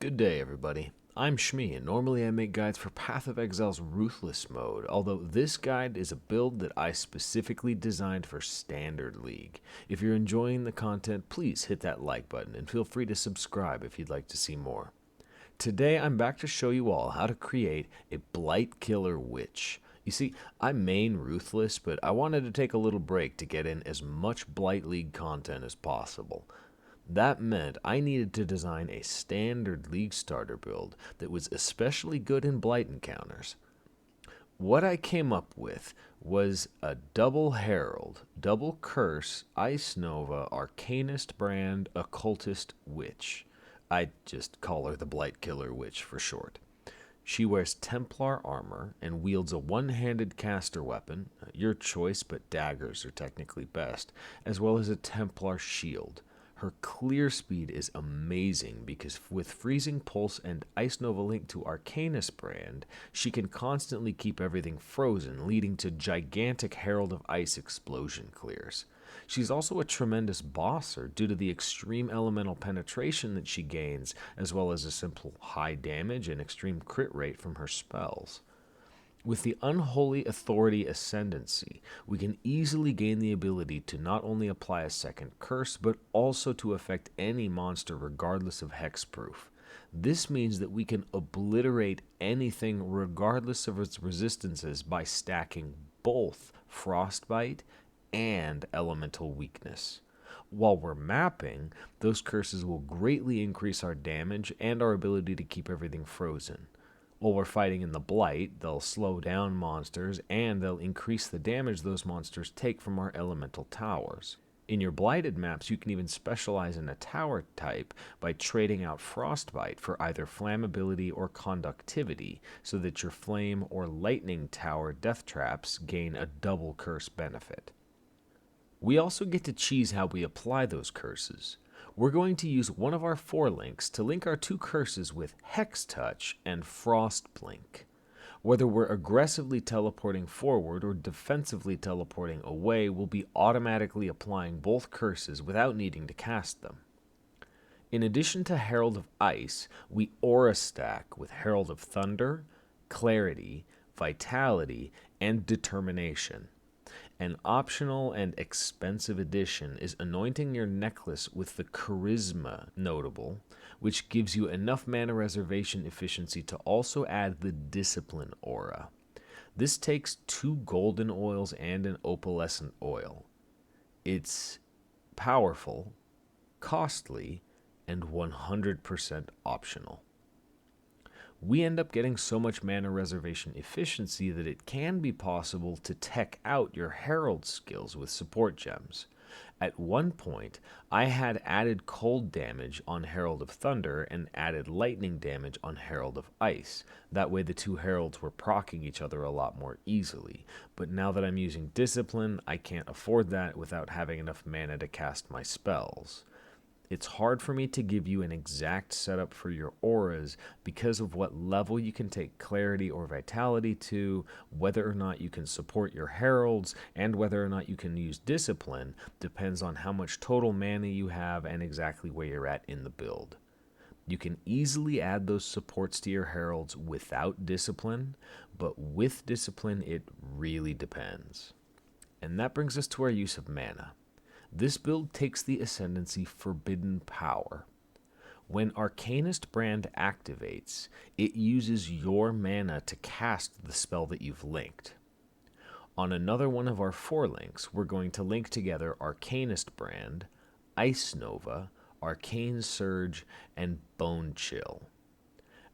Good day, everybody. I'm Shmi, and normally I make guides for Path of Exile's Ruthless mode, although this guide is a build that I specifically designed for Standard League. If you're enjoying the content, please hit that like button, and feel free to subscribe if you'd like to see more. Today, I'm back to show you all how to create a Blightkiller Witch. You see, I main Ruthless, but I wanted to take a little break to get in as much Blight League content as possible. That meant I needed to design a standard League starter build that was especially good in Blight encounters. What I came up with was a double Herald, double Curse, Ice Nova, Arcanist Brand, Occultist Witch. I just call her the Blightkiller Witch for short. She wears Templar armor and wields a one-handed caster weapon, your choice, but daggers are technically best, as well as a Templar shield. Her clear speed is amazing because with Freezing Pulse and Ice Nova Link to Arcanist Brand, she can constantly keep everything frozen, leading to gigantic Herald of Ice explosion clears. She's also a tremendous bosser due to the extreme elemental penetration that she gains, as well as a simple high damage and extreme crit rate from her spells. With the Unholy Authority Ascendancy, we can easily gain the ability to not only apply a second curse, but also to affect any monster regardless of hexproof. This means that we can obliterate anything regardless of its resistances by stacking both Frostbite and Elemental Weakness. While we're mapping, those curses will greatly increase our damage and our ability to keep everything frozen. While we're fighting in the Blight, they'll slow down monsters, and they'll increase the damage those monsters take from our elemental towers. In your Blighted maps, you can even specialize in a tower type by trading out Frostbite for either flammability or conductivity, so that your Flame or Lightning tower death traps gain a double curse benefit. We also get to choose how we apply those curses. We're going to use one of our 4 links to link our 2 curses with Hex Touch and Frost Blink. Whether we're aggressively teleporting forward or defensively teleporting away, we'll be automatically applying both curses without needing to cast them. In addition to Herald of Ice, we aura stack with Herald of Thunder, Clarity, Vitality, and Determination. An optional and expensive addition is anointing your necklace with the Charisma notable, which gives you enough mana reservation efficiency to also add the Discipline aura. This takes 2 golden oils and an opalescent oil. It's powerful, costly, and 100% optional. We end up getting so much mana reservation efficiency that it can be possible to tech out your Herald skills with support gems. At one point, I had added cold damage on Herald of Thunder and added lightning damage on Herald of Ice. That way the 2 heralds were proccing each other a lot more easily. But now that I'm using Discipline, I can't afford that without having enough mana to cast my spells. It's hard for me to give you an exact setup for your auras because of what level you can take Clarity or Vitality to, whether or not you can support your Heralds, and whether or not you can use Discipline depends on how much total mana you have and exactly where you're at in the build. You can easily add those supports to your Heralds without Discipline, but with Discipline it really depends. And that brings us to our use of mana. This build takes the Ascendancy Forbidden Power. When Arcanist Brand activates, it uses your mana to cast the spell that you've linked. On another one of our 4 links, we're going to link together Arcanist Brand, Ice Nova, Arcane Surge, and Bone Chill.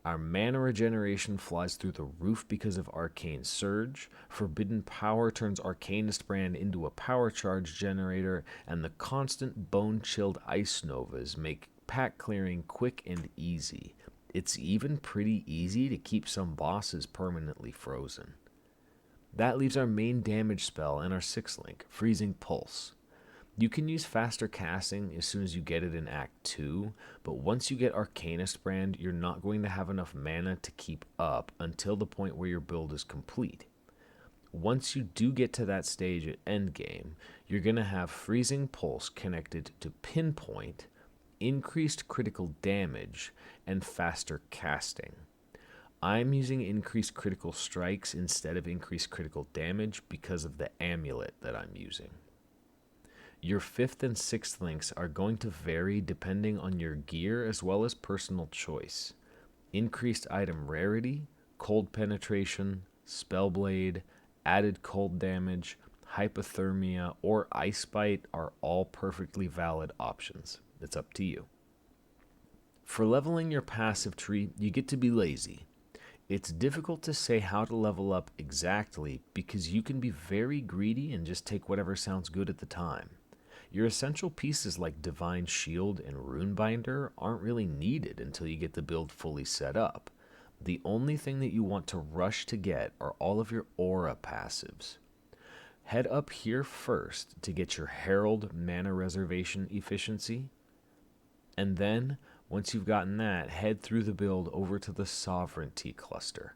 Our mana regeneration flies through the roof because of Arcane Surge, Forbidden Power turns Arcanist Brand into a power charge generator, and the constant bone-chilled Ice Novas make pack clearing quick and easy. It's even pretty easy to keep some bosses permanently frozen. That leaves our main damage spell and our 6th link, Freezing Pulse. You can use faster casting as soon as you get it in Act 2, but once you get Arcanist Brand, you're not going to have enough mana to keep up until the point where your build is complete. Once you do get to that stage at endgame, you're going to have Freezing Pulse connected to Pinpoint increased critical damage and faster casting. I'm using increased critical strikes instead of increased critical damage because of the amulet that I'm using. Your 5th and 6th links are going to vary depending on your gear as well as personal choice. Increased item rarity, cold penetration, spellblade, added cold damage, hypothermia, or ice bite are all perfectly valid options. It's up to you. For leveling your passive tree, you get to be lazy. It's difficult to say how to level up exactly because you can be very greedy and just take whatever sounds good at the time. Your essential pieces like Divine Shield and Runebinder aren't really needed until you get the build fully set up. The only thing that you want to rush to get are all of your aura passives. Head up here first to get your Herald mana reservation efficiency, and then, once you've gotten that, head through the build over to the Sovereignty cluster.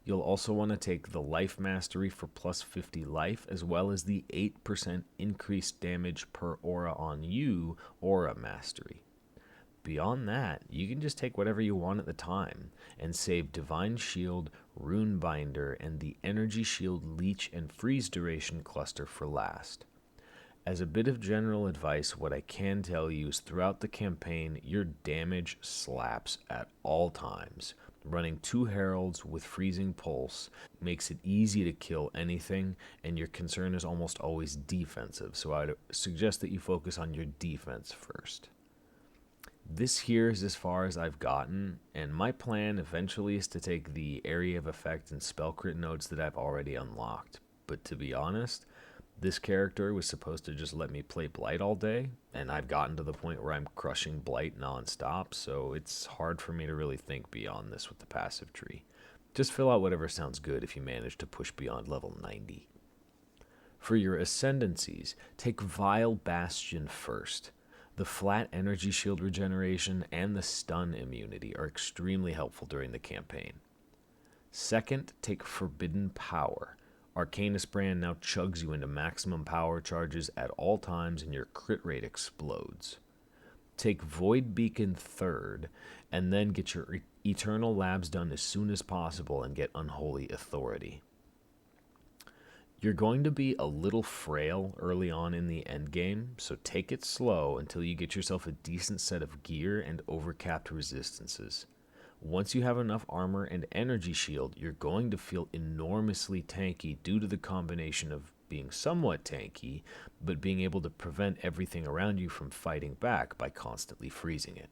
You'll also want to take the Life Mastery for plus 50 life, as well as the 8% increased damage per aura on you Aura Mastery. Beyond that, you can just take whatever you want at the time, and save Divine Shield, Runebinder, and the Energy Shield Leech and Freeze Duration cluster for last. As a bit of general advice, what I can tell you is throughout the campaign, your damage slaps at all times. Running 2 Heralds with Freezing Pulse makes it easy to kill anything, and your concern is almost always defensive, so I'd suggest that you focus on your defense first. This here is as far as I've gotten, and my plan eventually is to take the Area of Effect and Spell Crit nodes that I've already unlocked, but to be honest, this character was supposed to just let me play Blight all day, and I've gotten to the point where I'm crushing Blight non-stop, so it's hard for me to really think beyond this with the passive tree. Just fill out whatever sounds good if you manage to push beyond level 90. For your Ascendancies, take Vile Bastion first. The flat energy shield regeneration and the stun immunity are extremely helpful during the campaign. Second, take Forbidden Power. Arcanist Brand now chugs you into maximum power charges at all times and your crit rate explodes. Take Void Beacon third, and then get your Eternal Labs done as soon as possible and get Unholy Authority. You're going to be a little frail early on in the endgame, so take it slow until you get yourself a decent set of gear and overcapped resistances. Once you have enough armor and energy shield, you're going to feel enormously tanky due to the combination of being somewhat tanky, but being able to prevent everything around you from fighting back by constantly freezing it.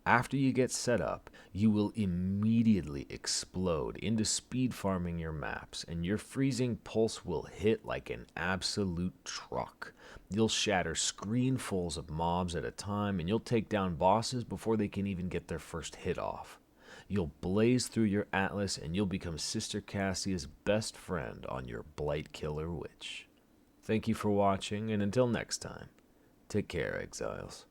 After you get set up, you will immediately explode into speed farming your maps, and your freezing pulse will hit like an absolute truck. You'll shatter screenfuls of mobs at a time, and you'll take down bosses before they can even get their first hit off. You'll blaze through your Atlas, and you'll become Sister Cassia's best friend on your Blightkiller Witch. Thank you for watching, and until next time, take care, Exiles.